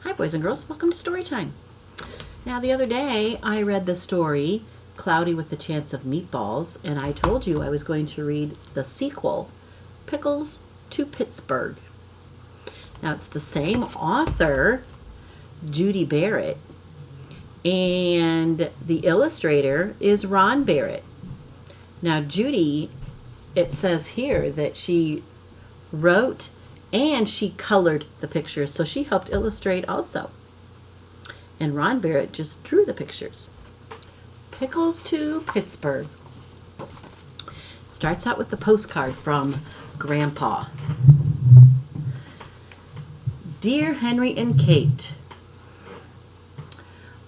Hi boys and girls, welcome to Storytime. Now the other day I read the story Cloudy with the Chance of Meatballs, and I told you I was going to read the sequel, Pickles to Pittsburgh. Now it's the same author, Judy Barrett, and the illustrator is Ron Barrett. Now Judy, it says here that she wrote and she colored the pictures, so she helped illustrate also. And Ron Barrett just drew the pictures. Pickles to Pittsburgh. Starts out with the postcard from Grandpa. Dear Henry and Kate,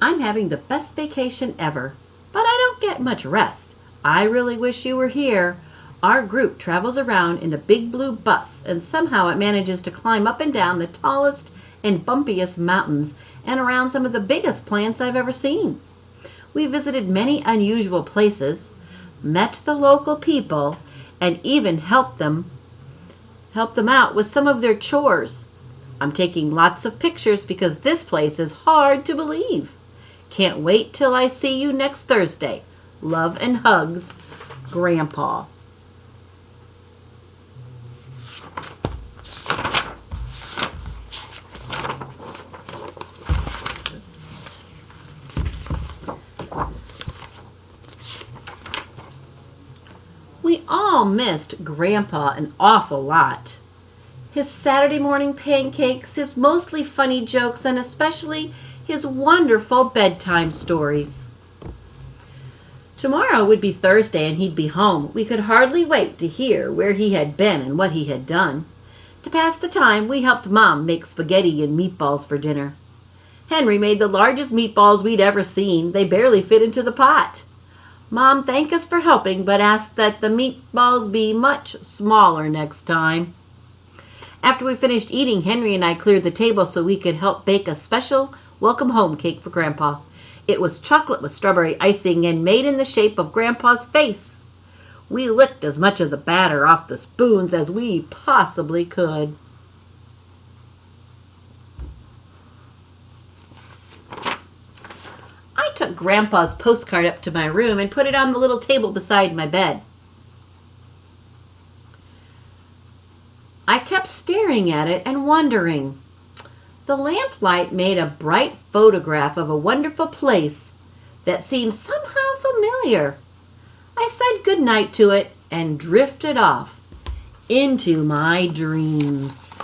I'm having the best vacation ever, but I don't get much rest. I really wish you were here. Our group travels around in a big blue bus, and somehow it manages to climb up and down the tallest and bumpiest mountains and around some of the biggest plants I've ever seen. We visited many unusual places, met the local people, and even helped them out with some of their chores. I'm taking lots of pictures because this place is hard to believe. Can't wait till I see you next Thursday. Love and hugs, Grandpa. We all missed Grandpa an awful lot. His Saturday morning pancakes, his mostly funny jokes, and especially his wonderful bedtime stories. Tomorrow would be Thursday and he'd be home. We could hardly wait to hear where he had been and what he had done. To pass the time, we helped Mom make spaghetti and meatballs for dinner. Henry made the largest meatballs we'd ever seen. They barely fit into the pot. Mom thanked us for helping, but asked that the meatballs be much smaller next time. After we finished eating, Henry and I cleared the table so we could help bake a special welcome home cake for Grandpa. It was chocolate with strawberry icing and made in the shape of Grandpa's face. We licked as much of the batter off the spoons as we possibly could. I took Grandpa's postcard up to my room and put it on the little table beside my bed. I kept staring at it and wondering. The lamplight made a bright photograph of a wonderful place that seemed somehow familiar. I said goodnight to it and drifted off into my dreams.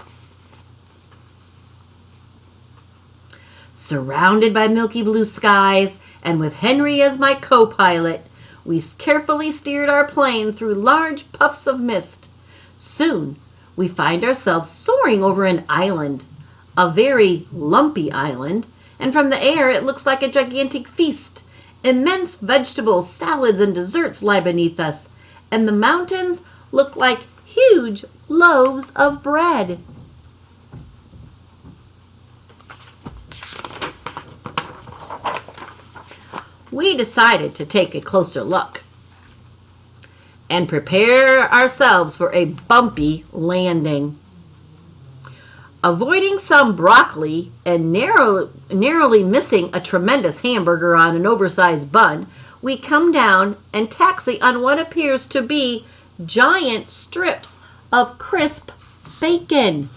Surrounded by milky blue skies and with Henry as my co-pilot, we carefully steered our plane through large puffs of mist. Soon, we find ourselves soaring over an island, a very lumpy island, and from the air it looks like a gigantic feast. Immense vegetables, salads, and desserts lie beneath us, and the mountains look like huge loaves of bread. We decided to take a closer look and prepare ourselves for a bumpy landing. Avoiding some broccoli and narrowly missing a tremendous hamburger on an oversized bun, we come down and taxi on what appears to be giant strips of crisp bacon.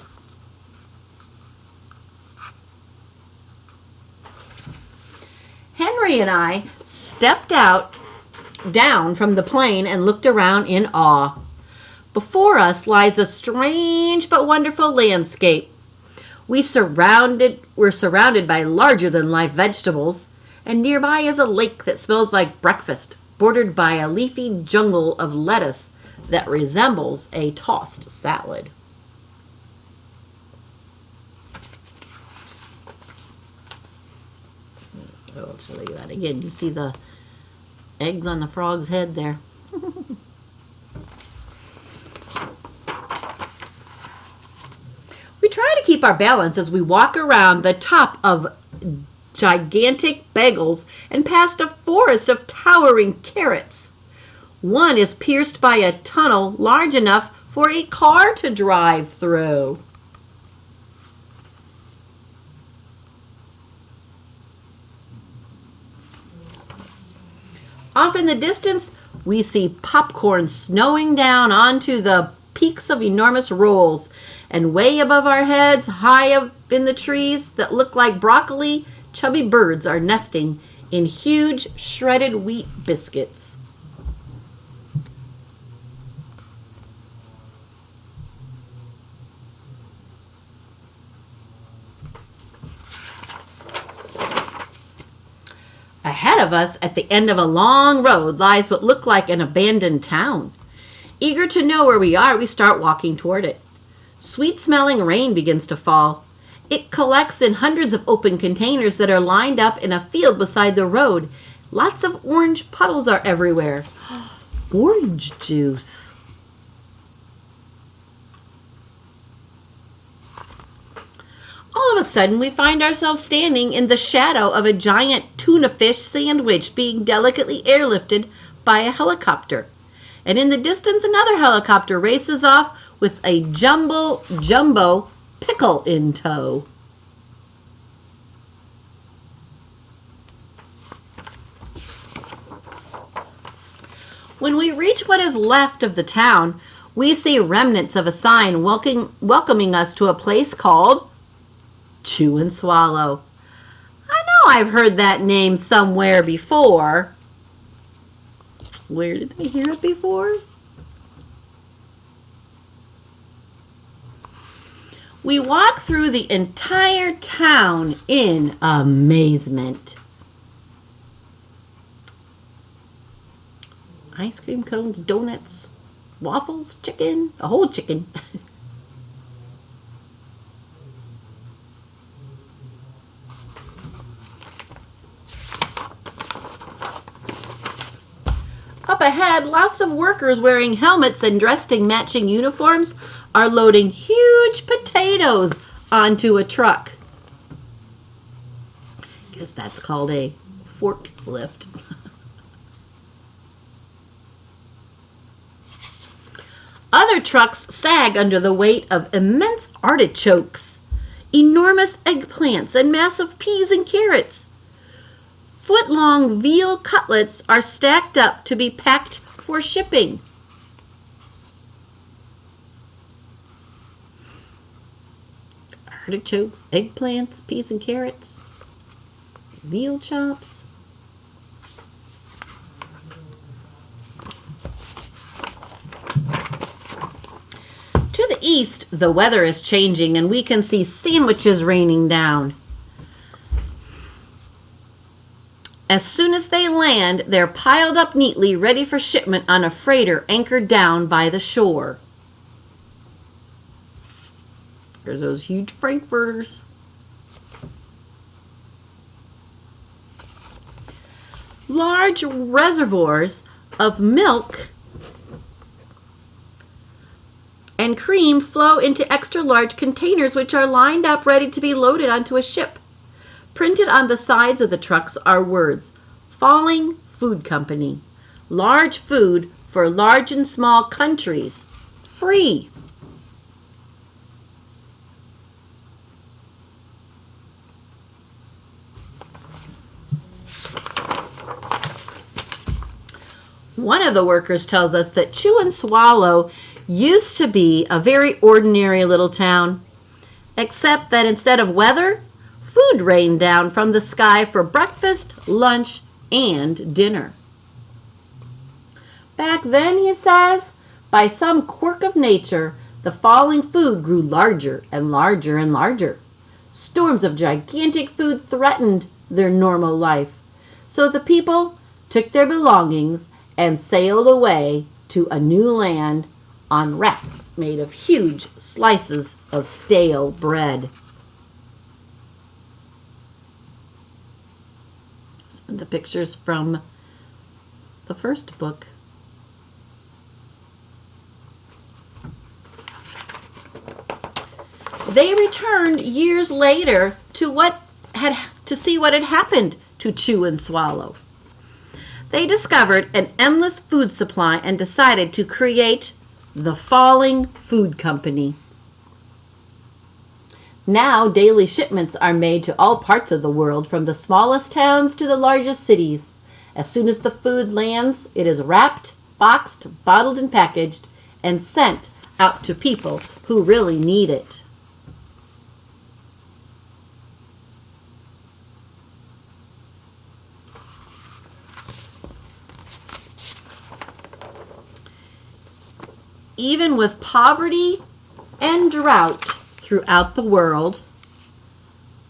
Henry and I stepped down from the plane and looked around in awe. Before us lies a strange but wonderful landscape. We're surrounded by larger-than-life vegetables, and nearby is a lake that smells like breakfast, bordered by a leafy jungle of lettuce that resembles a tossed salad. I'll show you that again. You see the eggs on the frog's head there. We try to keep our balance as we walk around the top of gigantic bagels and past a forest of towering carrots. One is pierced by a tunnel large enough for a car to drive through. Off in the distance, we see popcorn snowing down onto the peaks of enormous rolls. And way above our heads, high up in the trees that look like broccoli, chubby birds are nesting in huge shredded wheat biscuits. Ahead of us, at the end of a long road, lies what looked like an abandoned town. Eager to know where we are, we start walking toward it. Sweet-smelling rain begins to fall. It collects in hundreds of open containers that are lined up in a field beside the road. Lots of orange puddles are everywhere. Orange juice. All of a sudden, we find ourselves standing in the shadow of a giant tuna fish sandwich being delicately airlifted by a helicopter. And in the distance, another helicopter races off with a jumbo pickle in tow. When we reach what is left of the town, we see remnants of a sign welcoming us to a place called Chew and Swallow. I know I've heard that name somewhere before. Where did I hear it before? We walk through the entire town in amazement. Ice cream cones, donuts, waffles, chicken, a whole chicken. Up ahead, lots of workers wearing helmets and dressed in matching uniforms are loading huge potatoes onto a truck. Guess that's called a forklift. Other trucks sag under the weight of immense artichokes, enormous eggplants, and massive peas and carrots. Foot-long veal cutlets are stacked up to be packed for shipping. Artichokes, eggplants, peas and carrots, veal chops. To the east, the weather is changing and we can see sandwiches raining down. As soon as they land, they're piled up neatly, ready for shipment on a freighter anchored down by the shore. There's those huge frankfurters. Large reservoirs of milk and cream flow into extra large containers which are lined up ready to be loaded onto a ship. Printed on the sides of the trucks are words, Falling Food Company, large food for large and small countries, free. One of the workers tells us that Chew and Swallow used to be a very ordinary little town, except that instead of weather, food rained down from the sky for breakfast, lunch, and dinner. Back then, he says, by some quirk of nature, the falling food grew larger and larger and larger. Storms of gigantic food threatened their normal life, so the people took their belongings and sailed away to a new land on rafts made of huge slices of stale bread. Some of the pictures from the first book. They returned years later to see what had happened to Chew and Swallow. They discovered an endless food supply and decided to create the Falling Food Company. Now daily shipments are made to all parts of the world, from the smallest towns to the largest cities, As soon as the food lands, it is wrapped, boxed, bottled, and packaged, and sent out to people who really need it. Even with poverty and drought throughout the world,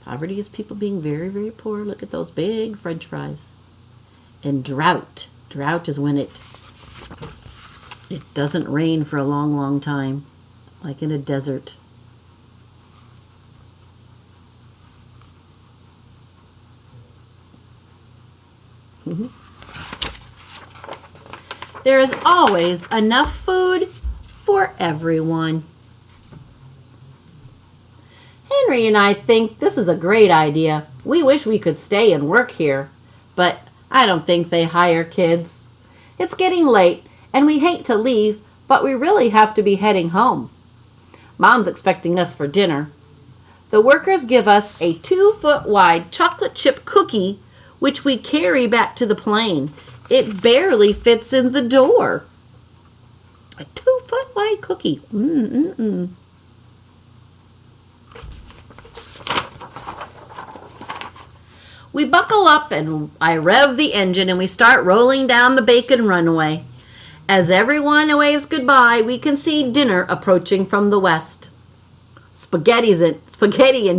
poverty is people being very, very poor. Look at those big French fries. And drought is when it doesn't rain for a long, long time, like in a desert. There is always enough food for everyone. Henry and I think this is a great idea. We wish we could stay and work here, but I don't think they hire kids. It's getting late, and we hate to leave, but we really have to be heading home. Mom's expecting us for dinner. The workers give us a 2-foot wide chocolate chip cookie, which we carry back to the plane. It barely fits in the door. A 2-foot wide cookie. We buckle up and I rev the engine and we start rolling down the bacon runway. As everyone waves goodbye, we can see dinner approaching from the west. Spaghetti and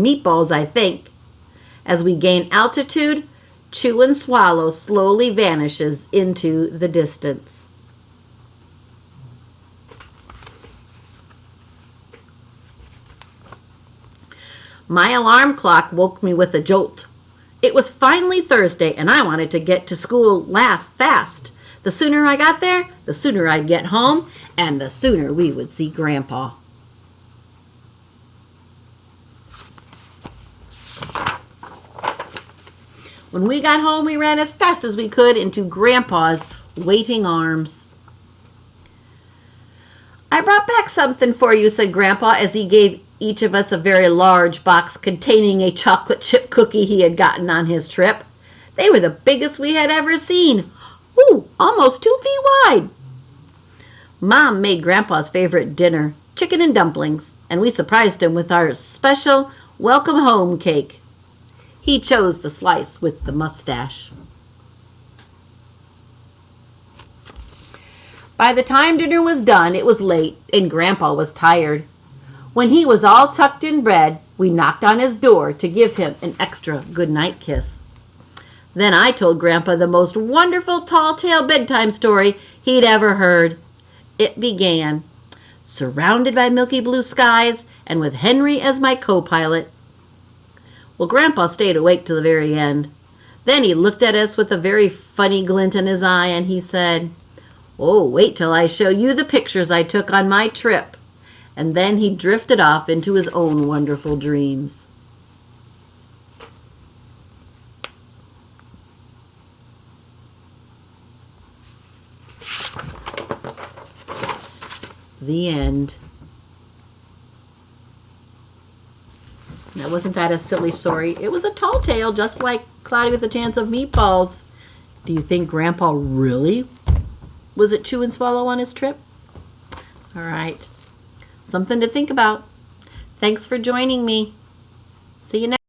meatballs, I think. As we gain altitude, Chew and Swallow slowly vanishes into the distance. My alarm clock woke me with a jolt. It was finally Thursday, and I wanted to get to school fast. The sooner I got there, the sooner I'd get home, and the sooner we would see Grandpa. When we got home, we ran as fast as we could into Grandpa's waiting arms. I brought back something for you, said Grandpa as he gave each of us a very large box containing a chocolate chip cookie he had gotten on his trip. They were the biggest we had ever seen. Ooh, almost 2 feet wide. Mom made Grandpa's favorite dinner, chicken and dumplings, and we surprised him with our special welcome home cake. He chose the slice with the mustache. By the time dinner was done, it was late, and Grandpa was tired. When he was all tucked in bed, we knocked on his door to give him an extra goodnight kiss. Then I told Grandpa the most wonderful tall-tale bedtime story he'd ever heard. It began, surrounded by milky blue skies and with Henry as my co-pilot. Well, Grandpa stayed awake till the very end. Then he looked at us with a very funny glint in his eye and he said, "Oh, wait till I show you the pictures I took on my trip." And then he drifted off into his own wonderful dreams. The end. Now, wasn't that a silly story? It was a tall tale, just like Cloudy with a Chance of Meatballs. Do you think Grandpa really was at Chew and Swallow on his trip? All right. Something to think about. Thanks for joining me. See you next time.